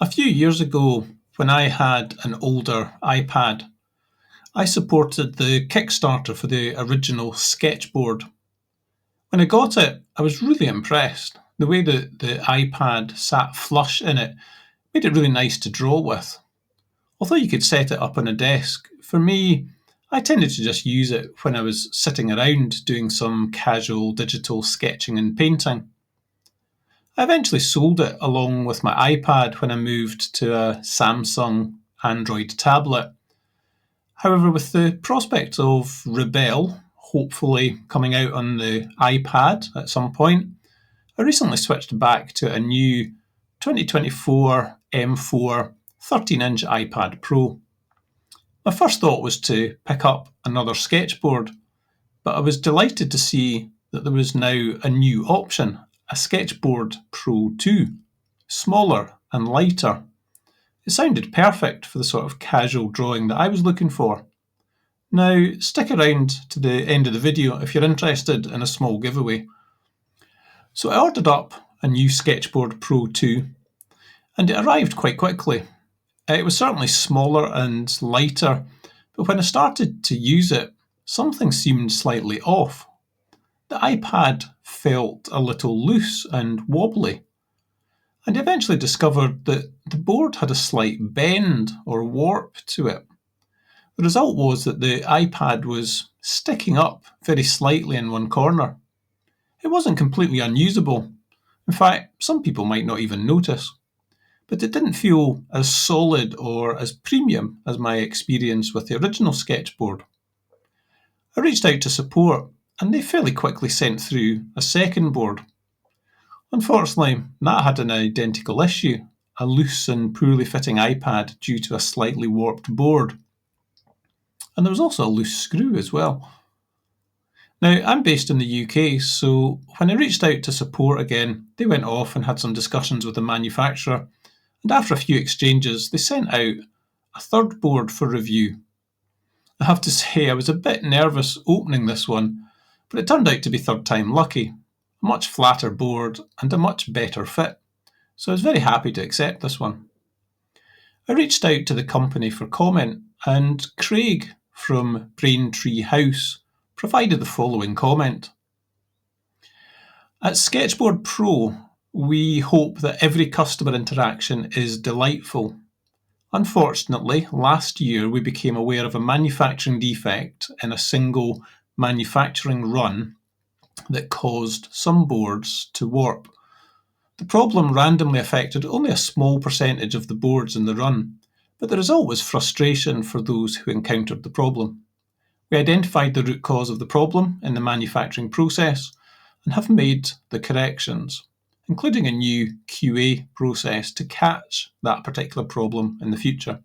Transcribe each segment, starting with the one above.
A few years ago, when I had an older iPad, I supported the Kickstarter for the original Sketchboard. When I got it, I was really impressed. The way that the iPad sat flush in it made it really nice to draw with. Although you could set it up on a desk, for me, I tended to just use it when I was sitting around doing some casual digital sketching and painting. I eventually sold it along with my iPad when I moved to a Samsung Android tablet. However, with the prospect of Rebel hopefully coming out on the iPad at some point, I recently switched back to a new 2024 M4 13-inch iPad Pro. My first thought was to pick up another sketchboard, but I was delighted to see that there was now a new option, a Sketchboard Pro 2, smaller and lighter. It sounded perfect for the sort of casual drawing that I was looking for. Now, stick around to the end of the video if you're interested in a small giveaway. So I ordered up a new Sketchboard Pro 2, and it arrived quite quickly. It was certainly smaller and lighter, but when I started to use it, something seemed slightly off. The iPad felt a little loose and wobbly, and I eventually discovered that the board had a slight bend or warp to it. The result was that the iPad was sticking up very slightly in one corner. It wasn't completely unusable. In fact, some people might not even notice. But it didn't feel as solid or as premium as my experience with the original sketchboard. I reached out to support, and they fairly quickly sent through a second board. Unfortunately, that had an identical issue, a loose and poorly fitting iPad due to a slightly warped board. And there was also a loose screw as well. Now, I'm based in the UK, so when I reached out to support again, they went off and had some discussions with the manufacturer, and after a few exchanges, they sent out a third board for review. I have to say, I was a bit nervous opening this one, but it turned out to be third time lucky. A much flatter board and a much better fit, so I was very happy to accept this one. I reached out to the company for comment, and Craig from Braintree House provided the following comment. At Sketchboard Pro, we hope that every customer interaction is delightful. Unfortunately, last year we became aware of a manufacturing defect in a single manufacturing run that caused some boards to warp. The problem randomly affected only a small percentage of the boards in the run, but the result was frustration for those who encountered the problem. We identified the root cause of the problem in the manufacturing process and have made the corrections, including a new QA process to catch that particular problem in the future.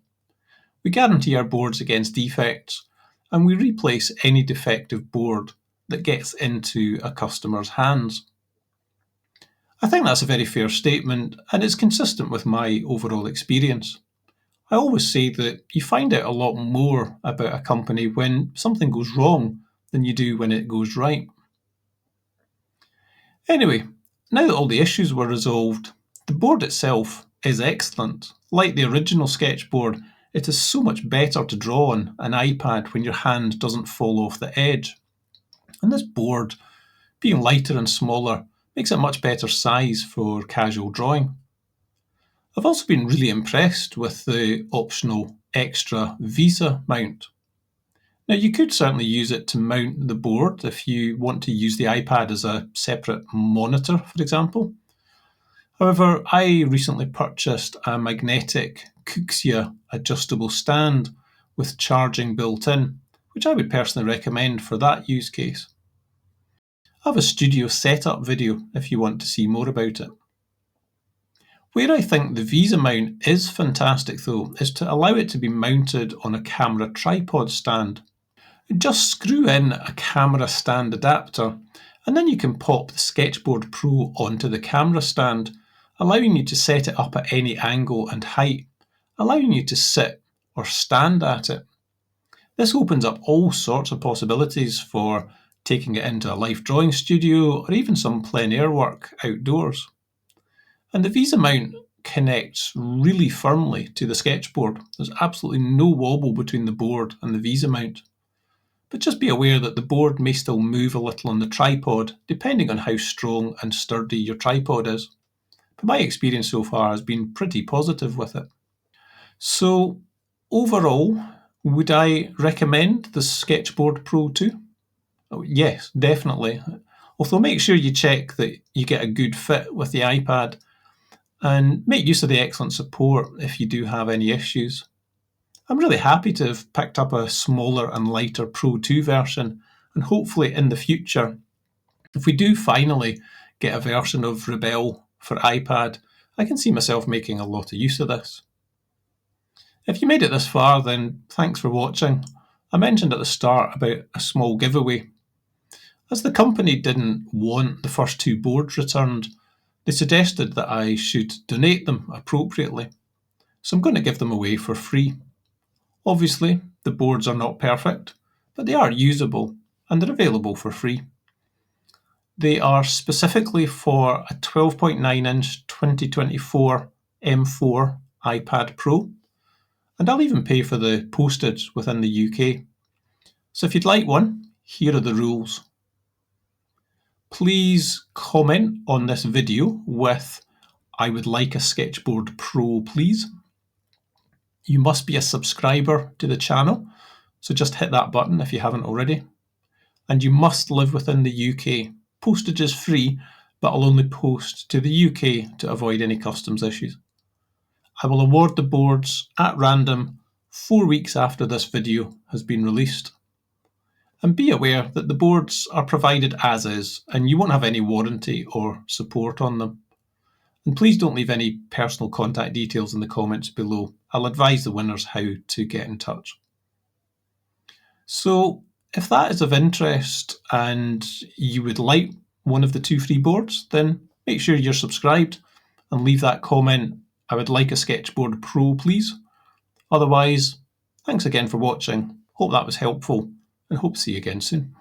We guarantee our boards against defects, and we replace any defective board that gets into a customer's hands. I think that's a very fair statement, and it's consistent with my overall experience. I always say that you find out a lot more about a company when something goes wrong than you do when it goes right. Anyway, now that all the issues were resolved, the board itself is excellent. Like the original sketchboard, it is so much better to draw on an iPad when your hand doesn't fall off the edge. And this board, being lighter and smaller, makes it a much better size for casual drawing. I've also been really impressed with the optional extra Vesa Mount. Now, you could certainly use it to mount the board if you want to use the iPad as a separate monitor, for example. However, I recently purchased a magnetic Kuxia adjustable stand with charging built in, which I would personally recommend for that use case. I have a studio setup video if you want to see more about it. Where I think the Vesa mount is fantastic though is to allow it to be mounted on a camera tripod stand. Just screw in a camera stand adapter and then you can pop the Sketchboard Pro onto the camera stand, allowing you to set it up at any angle and height, allowing you to sit or stand at it. This opens up all sorts of possibilities for taking it into a life drawing studio or even some plein air work outdoors. And the Vesa mount connects really firmly to the sketchboard. There's absolutely no wobble between the board and the Vesa Mount. But just be aware that the board may still move a little on the tripod, depending on how strong and sturdy your tripod is. But my experience so far has been pretty positive with it. So overall, would I recommend the Sketchboard Pro 2? Oh, yes, definitely. Although make sure you check that you get a good fit with the iPad and make use of the excellent support if you do have any issues. I'm really happy to have picked up a smaller and lighter Pro 2 version, and hopefully in the future, if we do finally get a version of Rebel for iPad, I can see myself making a lot of use of this. If you made it this far, then thanks for watching. I mentioned at the start about a small giveaway. As the company didn't want the first two boards returned, they suggested that I should donate them appropriately. So I'm going to give them away for free. Obviously, the boards are not perfect, but they are usable and they're available for free. They are specifically for a 12.9-inch 2024 M4 iPad Pro, and I'll even pay for the postage within the UK. So if you'd like one, here are the rules. Please comment on this video with "I would like a Sketchboard Pro, please." You must be a subscriber to the channel, so just hit that button if you haven't already. And you must live within the UK. Postage is free, but I'll only post to the UK to avoid any customs issues. I will award the boards at random 4 weeks after this video has been released. And be aware that the boards are provided as is, and you won't have any warranty or support on them. And please don't leave any personal contact details in the comments below. I'll advise the winners how to get in touch. So if that is of interest and you would like one of the two free boards, then make sure you're subscribed and leave that comment, "I would like a Sketchboard Pro, please." Otherwise, thanks again for watching. Hope that was helpful and hope to see you again soon.